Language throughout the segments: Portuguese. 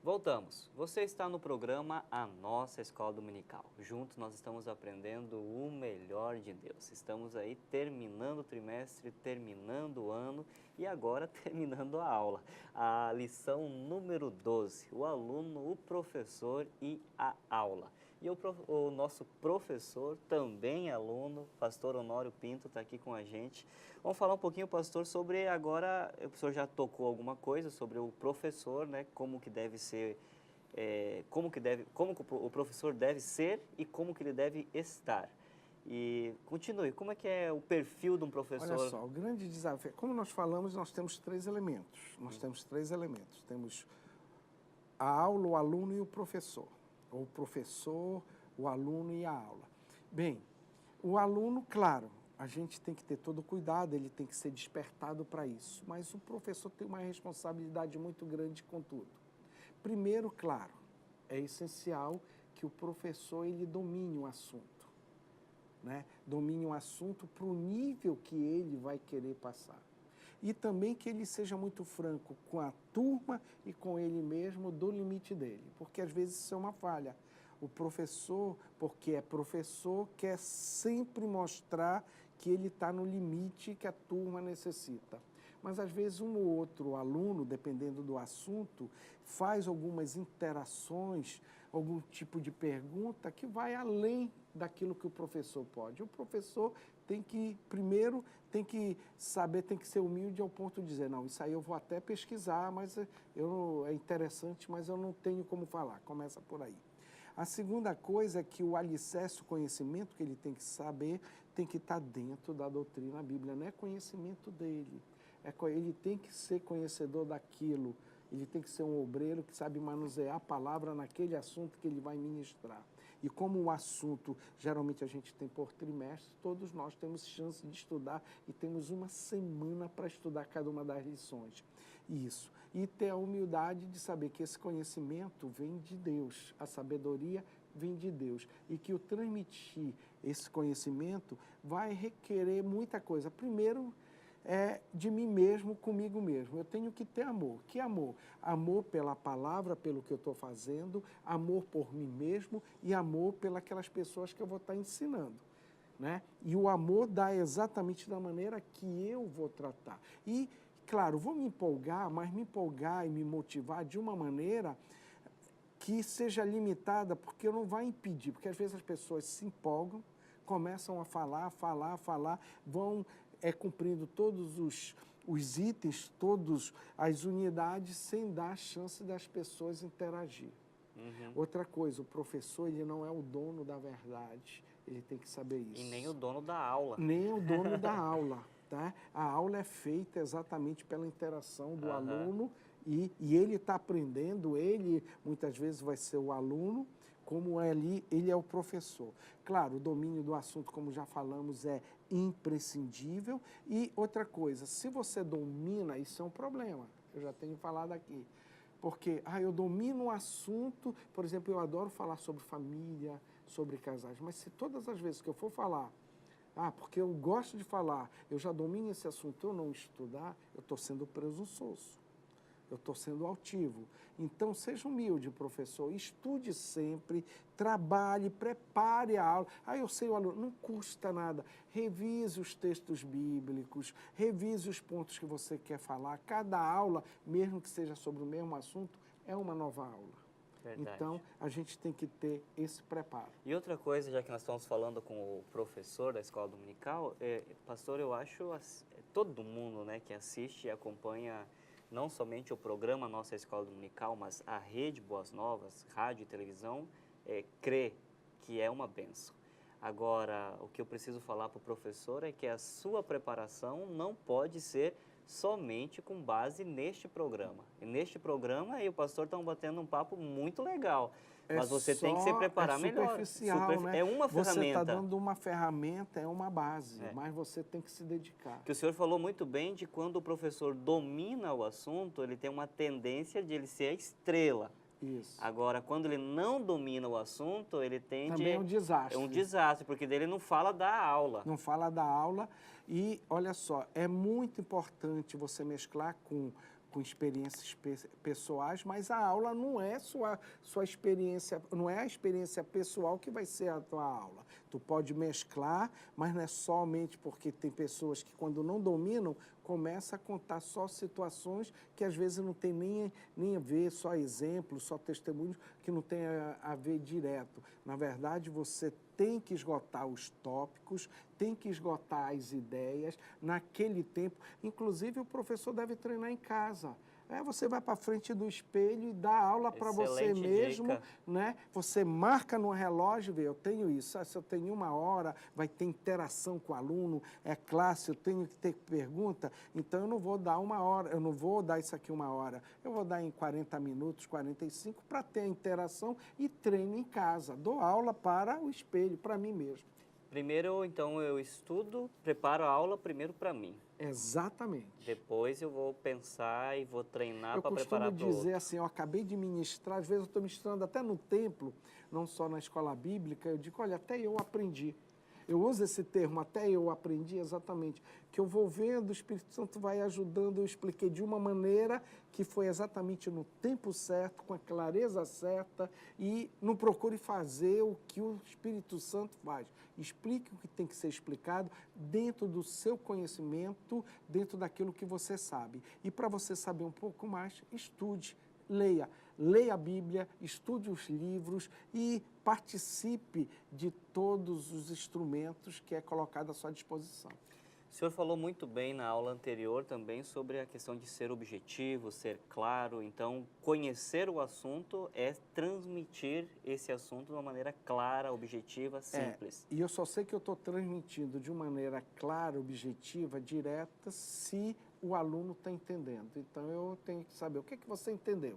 Voltamos. Você está no programa A Nossa Escola Dominical. Juntos nós estamos aprendendo o melhor de Deus. Estamos aí terminando o trimestre, terminando o ano e agora terminando a aula. A lição número 12, o aluno, o professor e a aula. E o nosso professor, também aluno, pastor Honório Pinto, está aqui com a gente. Vamos falar um pouquinho, pastor, sobre agora, o senhor já tocou alguma coisa sobre o professor, né? Como que deve ser, como que o professor deve ser e como que ele deve estar. E continue, como é o perfil de um Olha professor? só, o grande desafio, como nós falamos, nós temos três elementos. Temos a aula, o aluno e o professor. Ou o professor, o aluno e a aula. Bem, o aluno, claro, a gente tem que ter todo o cuidado, ele tem que ser despertado para isso. Mas o professor tem uma responsabilidade muito grande com tudo. Primeiro, claro, é essencial que o professor ele domine o assunto, né? Domine o assunto para o nível que ele vai querer passar. E também que ele seja muito franco com a turma e com ele mesmo do limite dele, porque às vezes isso é uma falha. O professor, porque é professor, quer sempre mostrar que ele está no limite que a turma necessita. Mas às vezes um ou outro aluno, dependendo do assunto, faz algumas interações, algum tipo de pergunta que vai além daquilo que o professor pode. O professor primeiro, tem que saber, tem que ser humilde ao ponto de dizer, não, isso aí eu vou até pesquisar, mas é interessante, mas eu não tenho como falar. Começa por aí. A segunda coisa é que o alicerce, o conhecimento que ele tem que saber, tem que estar dentro da doutrina bíblica, não é conhecimento dele. Ele tem que ser conhecedor daquilo, ele tem que ser um obreiro que sabe manusear a palavra naquele assunto que ele vai ministrar. E como o assunto, geralmente a gente tem por trimestre, todos nós temos chance de estudar e temos uma semana para estudar cada uma das lições. Isso. E ter a humildade de saber que esse conhecimento vem de Deus, a sabedoria vem de Deus. E que o transmitir esse conhecimento vai requerer muita coisa. Primeiro, de mim mesmo, comigo mesmo. Eu tenho que ter amor. Que amor? Amor pela palavra, pelo que eu estou fazendo, amor por mim mesmo e amor pelas pessoas que eu vou estar ensinando. Né? E o amor dá exatamente da maneira que eu vou tratar. E, claro, vou me empolgar, mas me empolgar e me motivar de uma maneira que seja limitada, porque não vai impedir, porque às vezes as pessoas se empolgam, começam a falar, vão cumprindo todos os itens, todas as unidades, sem dar a chance das pessoas interagir. Uhum. Outra coisa, o professor ele não é o dono da verdade, ele tem que saber isso. E nem o dono da aula. Nem o dono da aula. Tá? A aula é feita exatamente pela interação do aluno e ele está aprendendo, ele muitas vezes vai ser o aluno, como ele é o professor. Claro, o domínio do assunto, como já falamos, é imprescindível. E outra coisa, se você domina, isso é um problema, eu já tenho falado aqui. Porque, eu domino o assunto, por exemplo, eu adoro falar sobre família, sobre casais, mas se todas as vezes que eu for falar, porque eu gosto de falar, eu já domino esse assunto, eu não estudar, eu estou sendo presunçoso, eu estou sendo altivo. Então, seja humilde, professor, estude sempre, trabalhe, prepare a aula. Eu sei o aluno, não custa nada, revise os textos bíblicos, revise os pontos que você quer falar. Cada aula, mesmo que seja sobre o mesmo assunto, é uma nova aula. Verdade. Então, a gente tem que ter esse preparo. E outra coisa, já que nós estamos falando com o professor da escola dominical, pastor, eu acho todo mundo, né, que assiste e acompanha não somente o programa Nossa Escola Dominical, mas a rede Boas Novas, rádio e televisão, crê que é uma bênção. Agora, o que eu preciso falar para o professor é que a sua preparação não pode ser somente com base neste programa. E neste programa, aí o pastor está batendo um papo muito legal. Mas você tem que se preparar melhor. Superficial, né? É uma ferramenta. Você está dando uma ferramenta, é uma base, mas você tem que se dedicar. Que o senhor falou muito bem de quando o professor domina o assunto, ele tem uma tendência de ele ser a estrela. Isso. Agora, quando ele não domina o assunto, ele tende... Também é um desastre. É um desastre, porque dele não fala da aula. Não fala da aula e, olha só, é muito importante você mesclar com com experiências pessoais, mas a aula não é sua experiência, não é a experiência pessoal que vai ser a tua aula. Tu pode mesclar, mas não é somente porque tem pessoas que quando não dominam, começa a contar só situações que às vezes não tem nem a ver, só exemplos, só testemunhos, que não tem a ver direto. Na verdade, você tem que esgotar os tópicos, tem que esgotar as ideias naquele tempo. Inclusive, o professor deve treinar em casa. Você vai para frente do espelho e dá aula para você mesmo, dica. né? Você marca no relógio, vê, eu tenho isso, se eu tenho 1 hora, vai ter interação com o aluno, é classe, eu tenho que ter pergunta, então eu não vou dar 1 hora, eu não vou dar isso aqui 1 hora, eu vou dar em 40 minutos, 45, para ter a interação e treino em casa. Dou aula para o espelho, para mim mesmo. Primeiro, então, eu estudo, preparo a aula primeiro para mim. Exatamente. Depois eu vou pensar e vou treinar para preparar para o outro. Eu costumo dizer assim, eu acabei de ministrar, às vezes eu estou ministrando até no templo, não só na escola bíblica, eu digo, olha, até eu aprendi. Eu uso esse termo, até eu aprendi exatamente, que eu vou vendo, o Espírito Santo vai ajudando, eu expliquei de uma maneira que foi exatamente no tempo certo, com a clareza certa, e não procure fazer o que o Espírito Santo faz. Explique o que tem que ser explicado dentro do seu conhecimento, dentro daquilo que você sabe. E para você saber um pouco mais, estude, leia. Leia a Bíblia, estude os livros e participe de todos os instrumentos que é colocado à sua disposição. O senhor falou muito bem na aula anterior também sobre a questão de ser objetivo, ser claro. Então, conhecer o assunto é transmitir esse assunto de uma maneira clara, objetiva, simples. E eu só sei que eu estou transmitindo de uma maneira clara, objetiva, direta, se o aluno está entendendo. Então, eu tenho que saber o que você entendeu.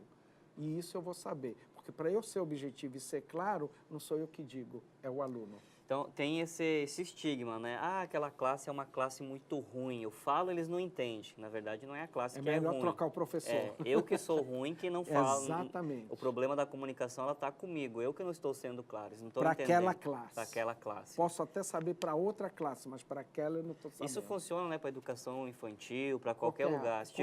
E isso eu vou saber, porque para eu ser objetivo e ser claro, não sou eu que digo, é o aluno. Então, tem esse estigma, né? Ah, aquela classe é uma classe muito ruim. Eu falo, eles não entendem. Na verdade, não é a classe que é ruim. É melhor trocar o professor. Eu que sou ruim, que não falo. Exatamente. O problema da comunicação, ela está comigo. Eu que não estou sendo claro. Eles não estão para entendendo. Aquela classe. Para aquela classe. Posso até saber para outra classe, mas para aquela eu não estou sabendo. Isso funciona, né, para educação infantil, para qualquer lugar. Se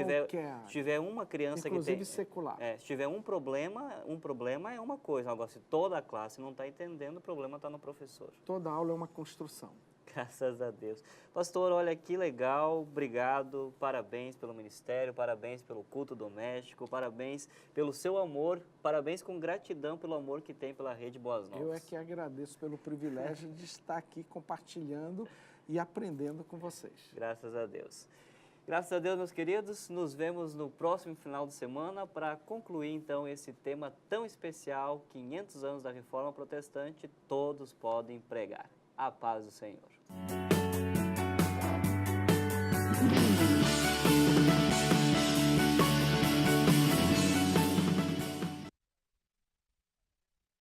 tiver uma criança inclusive que tem... secular. Se tiver um problema é uma coisa. Agora, se toda a classe não está entendendo, o problema está no professor. Toda aula é uma construção. Graças a Deus. Pastor, olha que legal, obrigado, parabéns pelo ministério, parabéns pelo culto doméstico, parabéns pelo seu amor, parabéns com gratidão pelo amor que tem pela Rede Boas Novas. Eu é que agradeço pelo privilégio de estar aqui compartilhando e aprendendo com vocês. Graças a Deus. Graças a Deus, meus queridos, nos vemos no próximo final de semana para concluir, então, esse tema tão especial, 500 anos da Reforma Protestante, todos podem pregar. A paz do Senhor.